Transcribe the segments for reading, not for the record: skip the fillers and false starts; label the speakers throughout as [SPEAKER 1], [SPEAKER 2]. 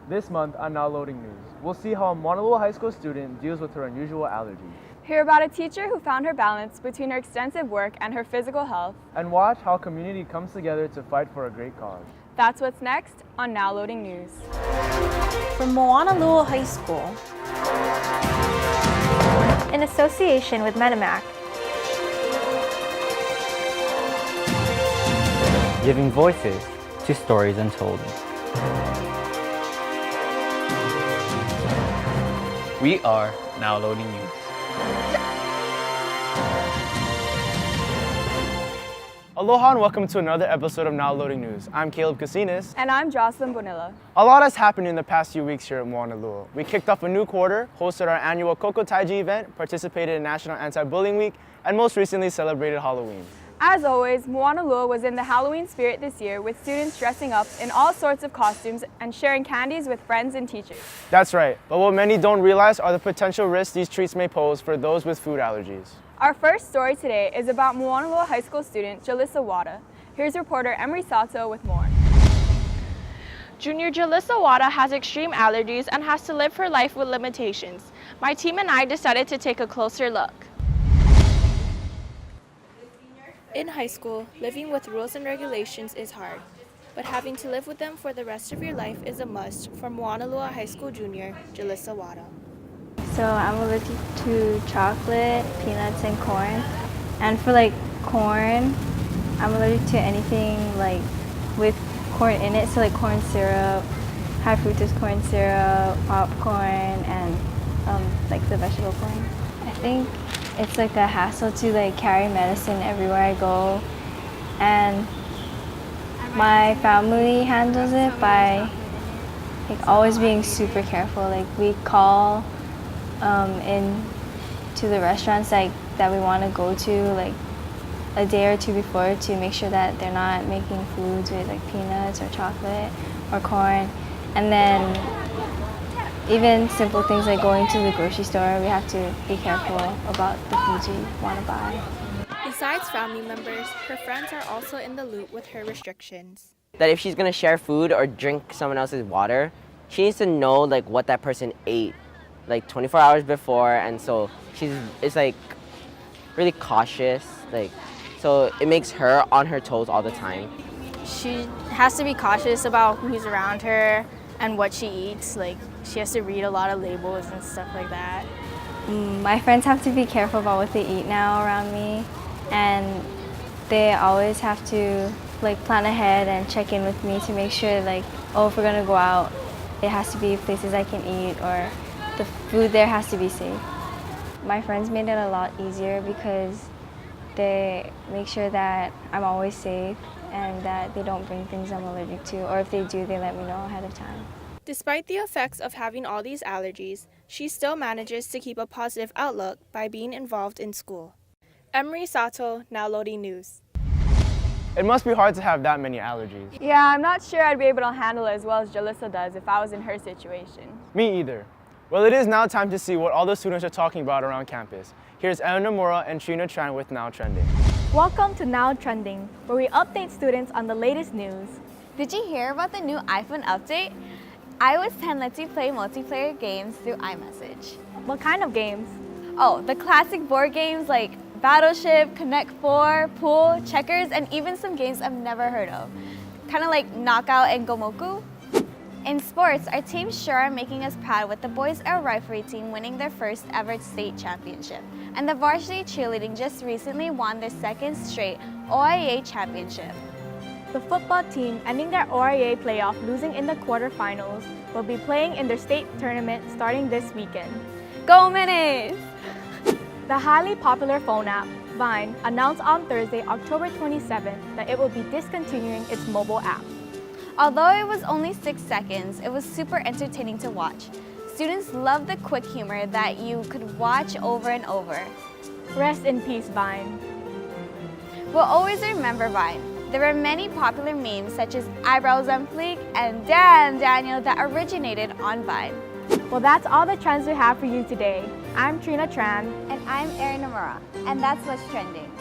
[SPEAKER 1] This month on Now Loading News, we'll see how a Moanalua High School student deals with her unusual allergies.
[SPEAKER 2] Hear about a teacher who found her balance between her extensive work and her physical health.
[SPEAKER 1] And watch how community comes together to fight for a great cause.
[SPEAKER 2] That's what's next on Now Loading News.
[SPEAKER 3] From Moanalua High School, in association with Medimac,
[SPEAKER 4] giving voices to stories untold.
[SPEAKER 5] We are Now Loading News.
[SPEAKER 1] Aloha and welcome to another episode of Now Loading News. I'm Caleb Casinas.
[SPEAKER 2] And I'm Jocelyn Bonilla.
[SPEAKER 1] A lot has happened in the past few weeks here at Moanalua. We kicked off a new quarter, hosted our annual Koko Taiji event, participated in National Anti-Bullying Week, and most recently celebrated Halloween.
[SPEAKER 2] As always, Moanalua was in the Halloween spirit this year with students dressing up in all sorts of costumes and sharing candies with friends and teachers.
[SPEAKER 1] That's right, but what many don't realize are the potential risks these treats may pose for those with food allergies.
[SPEAKER 2] Our first story today is about Moanalua High School student Jalissa Wada. Here's reporter Emery Sato with more.
[SPEAKER 6] Junior Jalissa Wada has extreme allergies and has to live her life with limitations. My team and I decided to take a closer look. In high school, living with rules and regulations is hard, but having to live with them for the rest of your life is a must for Moanalua High School junior Jalissa Wada.
[SPEAKER 7] So I'm allergic to chocolate, peanuts, and corn. And for corn, I'm allergic to anything with corn in it. So corn syrup, high fructose corn syrup, popcorn, and the vegetable corn. I think it's a hassle to carry medicine everywhere I go, and my family handles it by always being super careful. We call in to the restaurants that we want to go to a day or two before to make sure that they're not making foods with peanuts or chocolate or corn. And then even simple things like going to the grocery store, we have to be careful about the foods we want to buy.
[SPEAKER 6] Besides family members, her friends are also in the loop with her restrictions.
[SPEAKER 8] That if she's gonna share food or drink someone else's water, she needs to know what that person ate 24 hours before, and so it's really cautious, so it makes her on her toes all the time.
[SPEAKER 3] she has to be cautious about who's around her and what she eats. She has to read a lot of labels and stuff like that.
[SPEAKER 7] My friends have to be careful about what they eat now around me, and they always have to plan ahead and check in with me to make sure if we're gonna go out, it has to be places I can eat, or the food there has to be safe. My friends made it a lot easier because they make sure that I'm always safe and that they don't bring things I'm allergic to, or if they do, they let me know ahead of time.
[SPEAKER 6] Despite the effects of having all these allergies, she still manages to keep a positive outlook by being involved in school. Emery Sato, Now Loading News.
[SPEAKER 1] It must be hard to have that many allergies.
[SPEAKER 2] Yeah, I'm not sure I'd be able to handle it as well as Jalissa does if I was in her situation.
[SPEAKER 1] Me either. Well, it is now time to see what all the students are talking about around campus. Here's Erin Nomura and Trina Tran with Now Trending.
[SPEAKER 9] Welcome to Now Trending, where we update students on the latest news.
[SPEAKER 10] Did you hear about the new iPhone update? iOS 10 lets you play multiplayer games through iMessage.
[SPEAKER 9] What kind of games?
[SPEAKER 10] Oh, the classic board games like Battleship, Connect 4, Pool, Checkers, and even some games I've never heard of. Kind of like Knockout and Gomoku. In sports, our teams sure are making us proud with the boys air riflery team winning their first ever state championship. And the varsity cheerleading just recently won their second straight OIA championship.
[SPEAKER 9] The football team, ending their ORA playoff losing in the quarterfinals, will be playing in their state tournament starting this weekend.
[SPEAKER 10] Go Minis!
[SPEAKER 9] The highly popular phone app, Vine, announced on Thursday, October 27th, that it will be discontinuing its mobile app.
[SPEAKER 10] Although it was only 6 seconds, it was super entertaining to watch. Students loved the quick humor that you could watch over and over.
[SPEAKER 9] Rest in peace, Vine.
[SPEAKER 10] We'll always remember Vine. There were many popular memes such as Eyebrows on Fleek and Damn Daniel that originated on Vine.
[SPEAKER 9] Well, that's all the trends we have for you today. I'm Trina Tran.
[SPEAKER 10] And I'm Erin Nomura. And that's what's trending.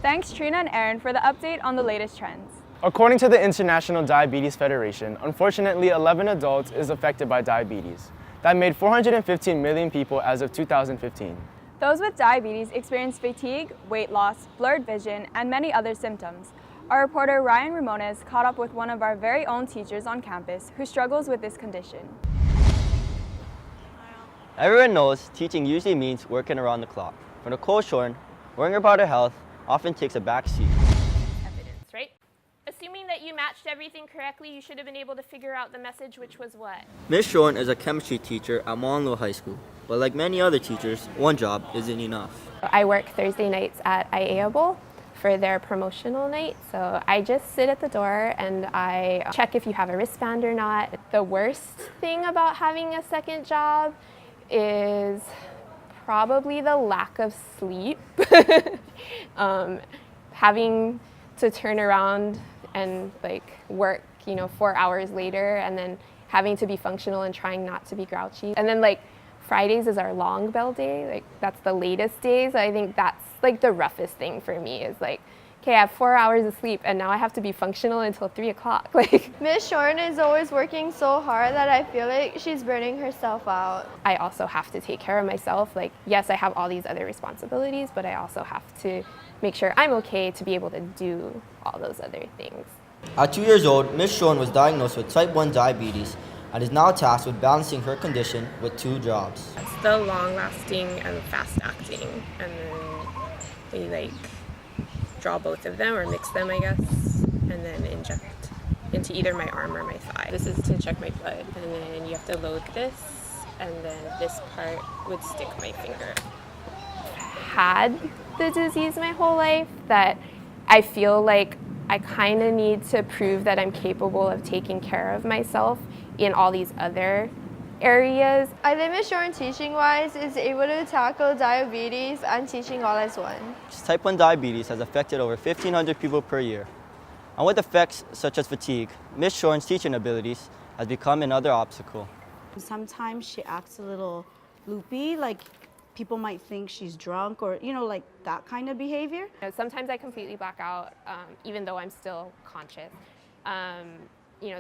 [SPEAKER 2] Thanks Trina and Erin for the update on the latest trends.
[SPEAKER 1] According to the International Diabetes Federation, unfortunately 11 adults is affected by diabetes. That made 415 million people as of 2015.
[SPEAKER 2] Those with diabetes experience fatigue, weight loss, blurred vision, and many other symptoms. Our reporter Ryan Ramones caught up with one of our very own teachers on campus who struggles with this condition.
[SPEAKER 11] Everyone knows teaching usually means working around the clock. For Nicole Shorn, worrying about her health often takes a back seat.
[SPEAKER 12] Evidence, right? Assuming that you matched everything correctly, you should have been able to figure out the message, which was what?
[SPEAKER 11] Ms. Shorn is a chemistry teacher at Moanalua High School, but like many other teachers, one job isn't enough.
[SPEAKER 13] I work Thursday nights at IAA Bowl for their promotional night, so I just sit at the door and I check if you have a wristband or not. The worst thing about having a second job is probably the lack of sleep. Having to turn around and work, 4 hours later, and then having to be functional and trying not to be grouchy. And then Fridays is our long bell day, that's the latest days. I think that's the roughest thing for me is okay, I have 4 hours of sleep and now I have to be functional until 3 o'clock.
[SPEAKER 14] Ms. Shorn is always working so hard that I feel like she's burning herself out.
[SPEAKER 13] I also have to take care of myself. Yes, I have all these other responsibilities, but I also have to make sure I'm okay to be able to do all those other things.
[SPEAKER 11] At 2 years old, Ms. Shorn was diagnosed with type 1 diabetes and is now tasked with balancing her condition with 2 jobs.
[SPEAKER 13] It's the long-lasting and fast-acting, and then they draw both of them or mix them, I guess, and then inject into either my arm or my thigh. This is to check my blood, and then you have to load this, and then this part would stick my finger. Had the disease my whole life that I feel like I kind of need to prove that I'm capable of taking care of myself in all these other areas.
[SPEAKER 14] I think Ms. Shorn teaching-wise is able to tackle diabetes and teaching all as one.
[SPEAKER 11] Type 1 diabetes has affected over 1,500 people per year. And with effects such as fatigue, Ms. Shorn's teaching abilities has become another obstacle.
[SPEAKER 15] Sometimes she acts a little loopy, people might think she's drunk or, that kind of behavior.
[SPEAKER 13] Sometimes I completely black out, even though I'm still conscious.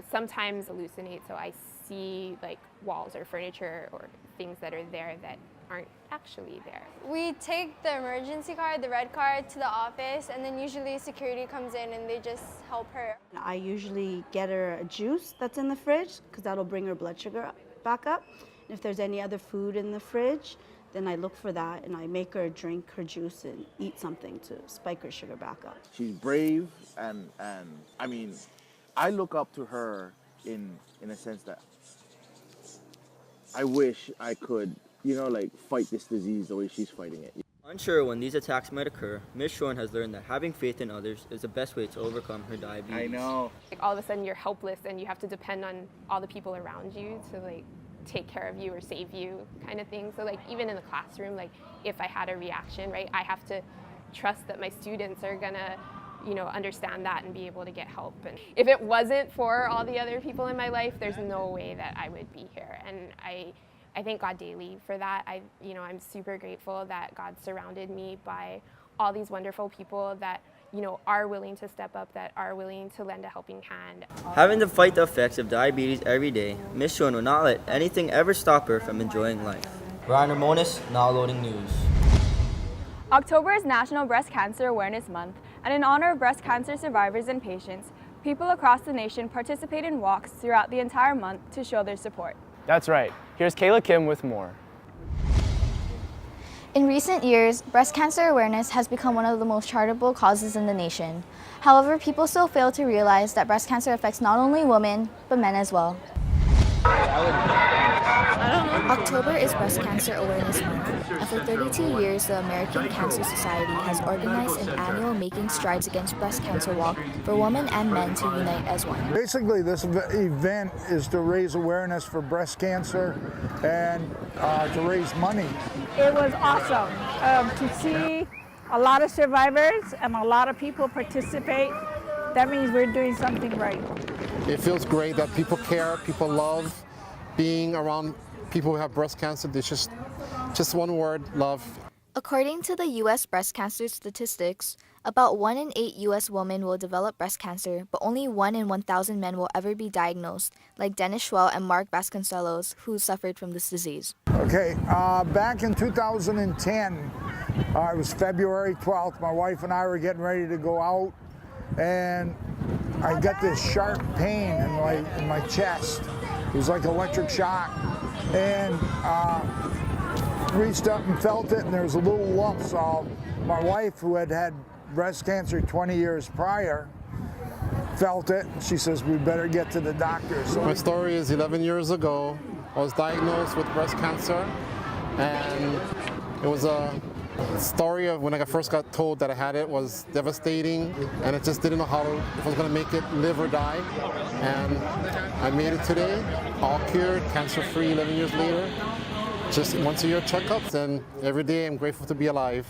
[SPEAKER 13] Sometimes hallucinate, so I see walls or furniture or things that are there that aren't actually there.
[SPEAKER 14] We take the emergency card, the red card, to the office, and then usually security comes in and they just help her.
[SPEAKER 15] I usually get her a juice that's in the fridge because that'll bring her blood sugar back up. And if there's any other food in the fridge, then I look for that and I make her drink her juice and eat something to spike her sugar back up.
[SPEAKER 16] She's brave and I mean, I look up to her in a sense that I wish I could, fight this disease the way she's fighting it.
[SPEAKER 11] Unsure when these attacks might occur, Ms. Shorn has learned that having faith in others is the best way to overcome her diabetes.
[SPEAKER 16] I know.
[SPEAKER 13] All of a sudden you're helpless and you have to depend on all the people around you to take care of you or save you kind of thing. So even in the classroom, if I had a reaction, right, I have to trust that my students are gonna understand that and be able to get help. And if it wasn't for all the other people in my life, there's no way that I would be here. And I thank God daily for that. I'm super grateful that God surrounded me by all these wonderful people that are willing to step up, that are willing to lend a helping hand.
[SPEAKER 11] Having to fight the effects of diabetes every day, Ms. Shorn will not let anything ever stop her from enjoying life. Ryan Ramones, Now Loading News.
[SPEAKER 2] October is National Breast Cancer Awareness Month, and in honor of breast cancer survivors and patients, people across the nation participate in walks throughout the entire month to show their support.
[SPEAKER 1] That's right. Here's Kayla Kim with more.
[SPEAKER 17] In recent years, breast cancer awareness has become one of the most charitable causes in the nation. However, people still fail to realize that breast cancer affects not only women, but men as well. October is Breast Cancer Awareness Month, and for 32 years, the American Cancer Society has organized an annual Making Strides Against Breast Cancer walk for women and men to unite as one.
[SPEAKER 18] Basically, this event is to raise awareness for breast cancer and to raise money.
[SPEAKER 19] It was awesome to see a lot of survivors and a lot of people participate. That means we're doing something right.
[SPEAKER 20] It feels great that people care, people love being around people who have breast cancer. There's just one word, love.
[SPEAKER 17] According to the U.S. breast cancer statistics, about 1 in 8 U.S. women will develop breast cancer, but only 1 in 1,000 men will ever be diagnosed, like Dennis Schwell and Mark Vasconcelos, who suffered from this disease.
[SPEAKER 18] Okay, back in 2010, it was February 12th, my wife and I were getting ready to go out, and I got this sharp pain in my chest. It was like electric shock, and reached up and felt it, and there was a little lump. So my wife, who had had breast cancer 20 years prior, felt it. She says, we better get to the doctor. So
[SPEAKER 20] my story is 11 years ago. I was diagnosed with breast cancer, and it was a story of when I first got told that I had it was devastating, and I just didn't know if I was going to make it, live or die. And I made it today, all cured, cancer-free 11 years later. Just once a year checkups, and every day I'm grateful to be alive.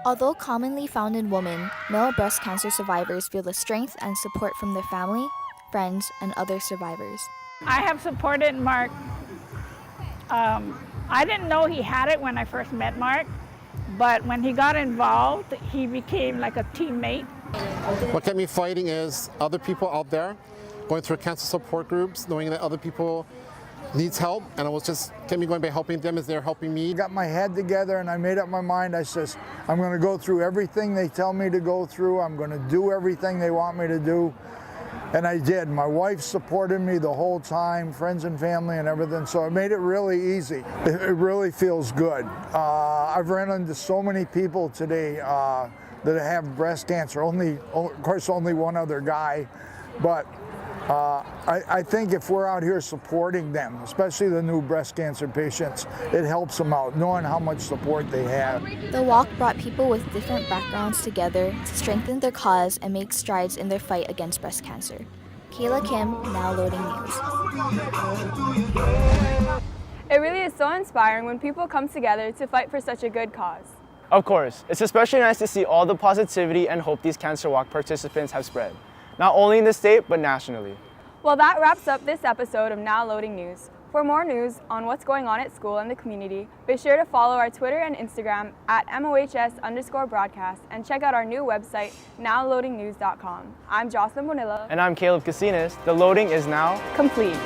[SPEAKER 17] Although commonly found in women, male breast cancer survivors feel the strength and support from their family, friends, and other survivors.
[SPEAKER 19] I have supported Mark. I didn't know he had it when I first met Mark, but when he got involved, he became like a teammate.
[SPEAKER 20] What kept me fighting is other people out there going through cancer support groups, knowing that other people needs help, and it was just kept me going by helping them as they're helping me.
[SPEAKER 18] I got my head together and I made up my mind. I says, I'm going to go through everything they tell me to go through. I'm going to do everything they want me to do. And I did. My wife supported me the whole time, friends and family and everything, so it made it really easy. It really feels good. I've run into so many people today that have breast cancer, of course only one other guy, but I think if we're out here supporting them, especially the new breast cancer patients, it helps them out, knowing how much support they have.
[SPEAKER 17] The walk brought people with different backgrounds together to strengthen their cause and make strides in their fight against breast cancer. Kayla Kim, Now Loading News.
[SPEAKER 2] It really is so inspiring when people come together to fight for such a good cause.
[SPEAKER 1] Of course, it's especially nice to see all the positivity and hope these Cancer Walk participants have spread, not only in the state, but nationally.
[SPEAKER 2] Well, that wraps up this episode of Now Loading News. For more news on what's going on at school and the community, be sure to follow our Twitter and Instagram at MOHS_broadcast and check out our new website, nowloadingnews.com. I'm Jocelyn Bonilla.
[SPEAKER 1] And I'm Caleb Casinas. The loading is now
[SPEAKER 2] complete.